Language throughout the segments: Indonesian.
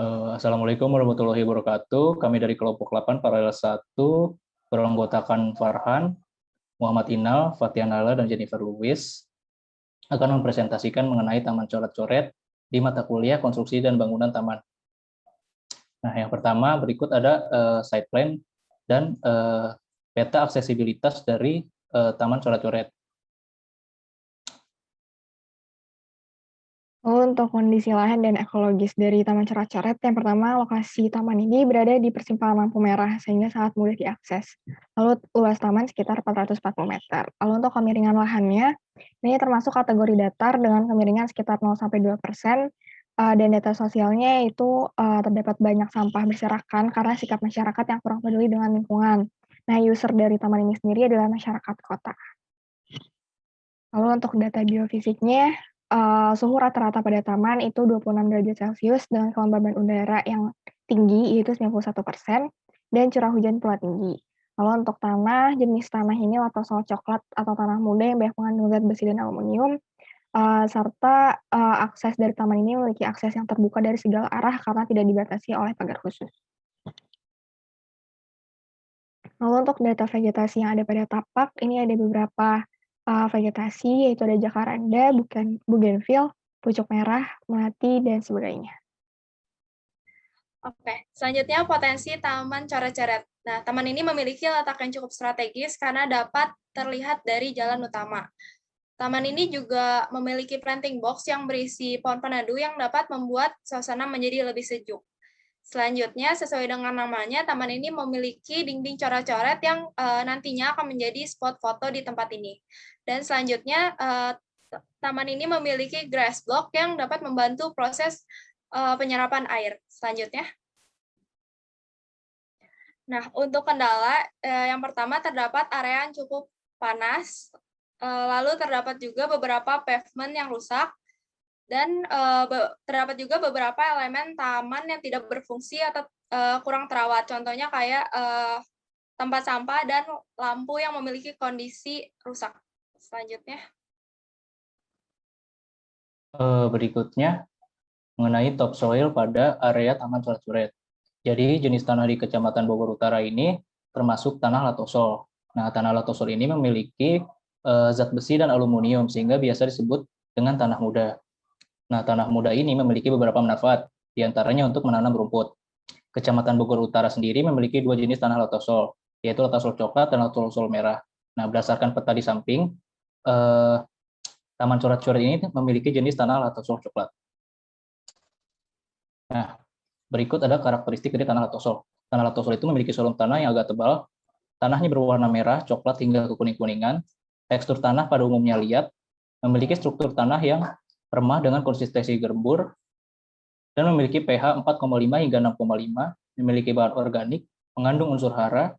Assalamualaikum warahmatullahi wabarakatuh. Kami dari kelompok 8 Paralel 1 beranggotakan Farhan, Muhammad Inal, Fatianala, dan Jennifer Lewis akan mempresentasikan mengenai taman coret-coret di mata kuliah konstruksi dan bangunan taman. Nah, yang pertama berikut ada site plan dan peta aksesibilitas dari taman coret-coret. Untuk kondisi lahan dan ekologis dari Taman Coret-Coret, yang pertama, lokasi taman ini berada di persimpangan lampu merah, sehingga sangat mudah diakses. Lalu luas taman sekitar 440 meter. Lalu untuk kemiringan lahannya, ini termasuk kategori datar dengan kemiringan sekitar 0-2%, dan data sosialnya itu terdapat banyak sampah berserakan karena sikap masyarakat yang kurang peduli dengan lingkungan. Nah, user dari taman ini sendiri adalah masyarakat kota. Lalu untuk data biofisiknya, suhu rata-rata pada taman itu 26 derajat Celcius dengan kelembaban udara yang tinggi, yaitu 91%, dan curah hujan pula tinggi. Lalu untuk tanah, jenis tanah ini latosol coklat atau tanah muda yang banyak mengandung zat besi dan aluminium, serta akses dari taman ini memiliki akses yang terbuka dari segala arah karena tidak dibatasi oleh pagar khusus. Lalu untuk data vegetasi yang ada pada tapak, ini ada beberapa vegetasi, yaitu ada jacaranda, bougainville, pucuk merah, melati, dan sebagainya. Oke, selanjutnya potensi Taman Coret-Coret. Nah, taman ini memiliki letak yang cukup strategis karena dapat terlihat dari jalan utama. Taman ini juga memiliki planting box yang berisi pohon penadu yang dapat membuat suasana menjadi lebih sejuk. Selanjutnya, sesuai dengan namanya, taman ini memiliki dinding coret-coret yang nantinya akan menjadi spot foto di tempat ini. Dan selanjutnya, taman ini memiliki grass block yang dapat membantu proses penyerapan air. Selanjutnya. Nah, untuk kendala, yang pertama terdapat area yang cukup panas, lalu terdapat juga beberapa pavement yang rusak, dan terdapat juga beberapa elemen taman yang tidak berfungsi atau kurang terawat. Contohnya kayak tempat sampah dan lampu yang memiliki kondisi rusak. Selanjutnya. Berikutnya, mengenai topsoil pada area Taman Coret-Coret. Jadi, jenis tanah di Kecamatan Bogor Utara ini termasuk tanah latosol. Nah, tanah latosol ini memiliki zat besi dan aluminium, sehingga biasa disebut dengan tanah muda. Nah, tanah muda ini memiliki beberapa manfaat, diantaranya untuk menanam rumput. Kecamatan Bogor Utara sendiri memiliki dua jenis tanah latosol, yaitu latosol coklat dan latosol merah. Nah, berdasarkan peta di samping, Taman Coret-Coret ini memiliki jenis tanah latosol coklat. Nah, berikut ada karakteristik dari tanah latosol. Tanah latosol itu memiliki volume tanah yang agak tebal, tanahnya berwarna merah, coklat hingga kekuning-kuningan, tekstur tanah pada umumnya liat, memiliki struktur tanah yang remah dengan konsistensi gembur, dan memiliki pH 4,5 hingga 6,5, memiliki bahan organik, mengandung unsur hara,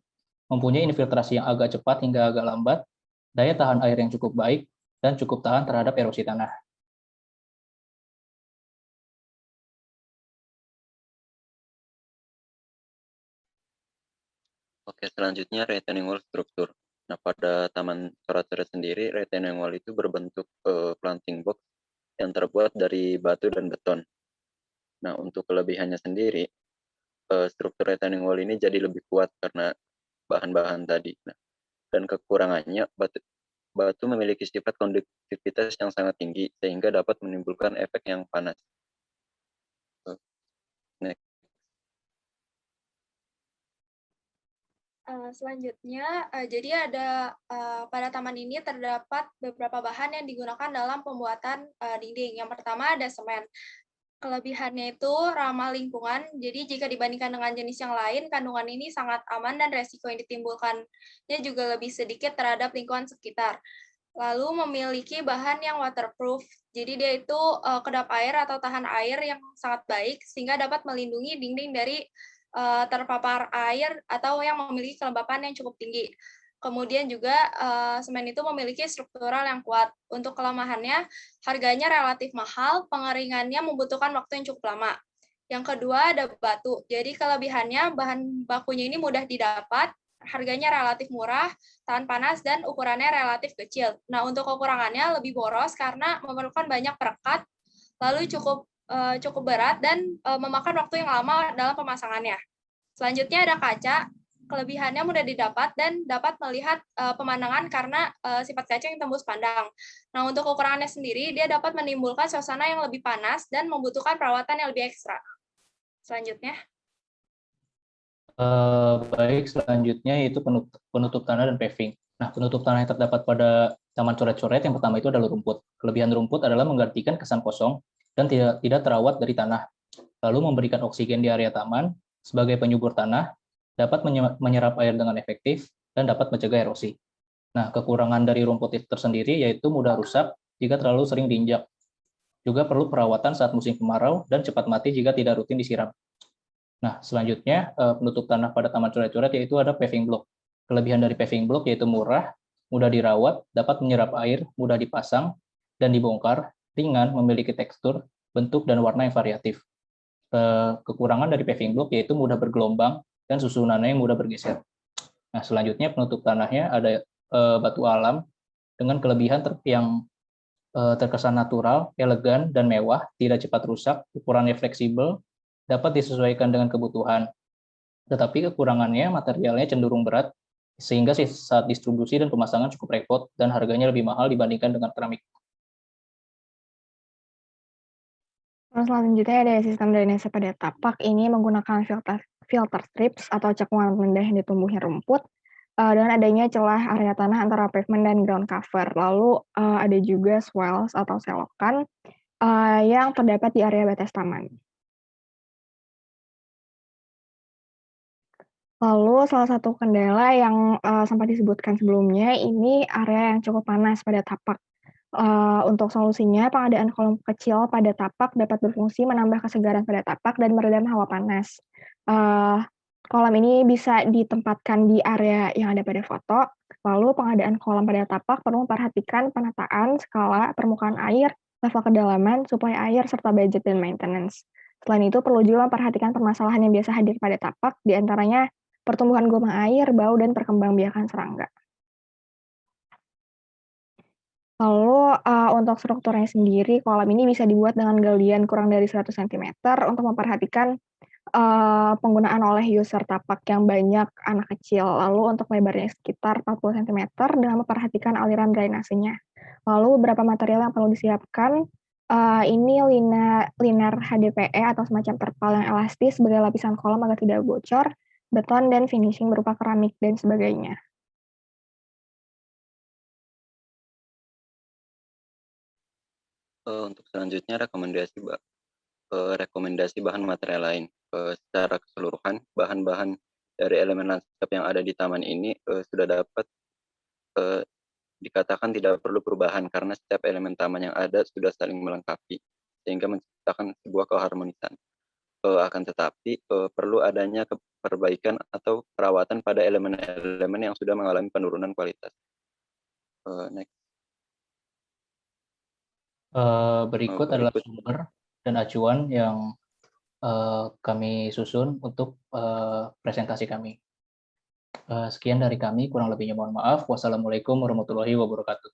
mempunyai infiltrasi yang agak cepat hingga agak lambat, daya tahan air yang cukup baik, dan cukup tahan terhadap erosi tanah. Oke, selanjutnya retaining wall struktur. Nah, pada Taman Coret-Coret sendiri, retaining wall itu berbentuk planting box yang terbuat dari batu dan beton. Nah, untuk kelebihannya sendiri, struktur retaining wall ini jadi lebih kuat karena bahan-bahan tadi. Nah, dan kekurangannya, batu memiliki sifat konduktivitas yang sangat tinggi, sehingga dapat menimbulkan efek yang panas. Next. Selanjutnya, jadi ada pada taman ini terdapat beberapa bahan yang digunakan dalam pembuatan dinding. Yang pertama ada semen. Kelebihannya itu ramah lingkungan, jadi jika dibandingkan dengan jenis yang lain, kandungan ini sangat aman dan resiko yang ditimbulkannya juga lebih sedikit terhadap lingkungan sekitar. Lalu memiliki bahan yang waterproof, jadi dia itu kedap air atau tahan air yang sangat baik, sehingga dapat melindungi dinding dari terpapar air atau yang memiliki kelembapan yang cukup tinggi. Kemudian juga semen itu memiliki struktural yang kuat. Untuk kelemahannya, harganya relatif mahal, pengeringannya membutuhkan waktu yang cukup lama. Yang kedua ada batu. Jadi kelebihannya bahan bakunya ini mudah didapat, harganya relatif murah, tahan panas, dan ukurannya relatif kecil. Nah, untuk kekurangannya lebih boros karena memerlukan banyak perekat, lalu cukup cukup berat dan memakan waktu yang lama dalam pemasangannya. Selanjutnya ada kaca. Kelebihannya mudah didapat dan dapat melihat pemandangan karena sifat kaca yang tembus pandang. Nah, untuk kekurangannya sendiri, dia dapat menimbulkan suasana yang lebih panas dan membutuhkan perawatan yang lebih ekstra. Selanjutnya. Baik, selanjutnya yaitu penutup tanah dan paving. Nah, penutup tanah yang terdapat pada taman coret-coret yang pertama itu adalah rumput. Kelebihan rumput adalah menggantikan kesan kosong dan tidak terawat dari tanah, lalu memberikan oksigen di area taman sebagai penyubur tanah, dapat menyerap air dengan efektif, dan dapat mencegah erosi. Nah, kekurangan dari rumput itu tersendiri yaitu mudah rusak jika terlalu sering diinjak. Juga perlu perawatan saat musim kemarau dan cepat mati jika tidak rutin disiram. Nah, selanjutnya penutup tanah pada taman coret-coret yaitu ada paving block. Kelebihan dari paving block yaitu murah, mudah dirawat, dapat menyerap air, mudah dipasang dan dibongkar, ringan, memiliki tekstur, bentuk, dan warna yang variatif. Kekurangan dari paving block yaitu mudah bergelombang dan susunannya yang mudah bergeser. Nah, selanjutnya penutup tanahnya ada batu alam dengan kelebihan yang terkesan natural, elegan, dan mewah, tidak cepat rusak, ukurannya fleksibel, dapat disesuaikan dengan kebutuhan. Tetapi kekurangannya materialnya cenderung berat, sehingga saat distribusi dan pemasangan cukup repot dan harganya lebih mahal dibandingkan dengan keramik. Selanjutnya ada sistem drainase pada tapak. Ini menggunakan filter strips atau cekungan rendah yang ditumbuhi rumput dengan adanya celah area tanah antara pavement dan ground cover. Lalu ada juga swales atau selokan yang terdapat di area batas taman. Lalu salah satu kendala yang sempat disebutkan sebelumnya, ini area yang cukup panas pada tapak. Untuk solusinya, pengadaan kolom kecil pada tapak dapat berfungsi menambah kesegaran pada tapak dan meredam hawa panas. Kolam ini bisa ditempatkan di area yang ada pada foto. Lalu pengadaan kolam pada tapak perlu memperhatikan penataan, skala, permukaan air, level kedalaman, suplai air, serta budget dan maintenance. Selain itu, perlu juga memperhatikan permasalahan yang biasa hadir pada tapak, diantaranya pertumbuhan gomah air, bau, dan perkembangbiakan serangga. Lalu untuk strukturnya sendiri, kolam ini bisa dibuat dengan galian kurang dari 100 cm untuk memperhatikan penggunaan oleh user tapak yang banyak anak kecil. Lalu untuk lebarnya sekitar 40 cm dengan memperhatikan aliran drainasenya. Lalu beberapa material yang perlu disiapkan, ini liner HDPE atau semacam terpal yang elastis sebagai lapisan kolam agar tidak bocor, beton dan finishing berupa keramik dan sebagainya. Untuk selanjutnya rekomendasi bahan material lain. Secara keseluruhan, bahan-bahan dari elemen lanskap yang ada di taman ini sudah dapat dikatakan tidak perlu perubahan karena setiap elemen taman yang ada sudah saling melengkapi, sehingga menciptakan sebuah keharmonisan. Akan tetapi perlu adanya perbaikan atau perawatan pada elemen-elemen yang sudah mengalami penurunan kualitas. Next. Berikut adalah sumber dan acuan yang kami susun untuk presentasi kami. Sekian dari kami, kurang lebihnya mohon maaf. Wassalamualaikum warahmatullahi wabarakatuh.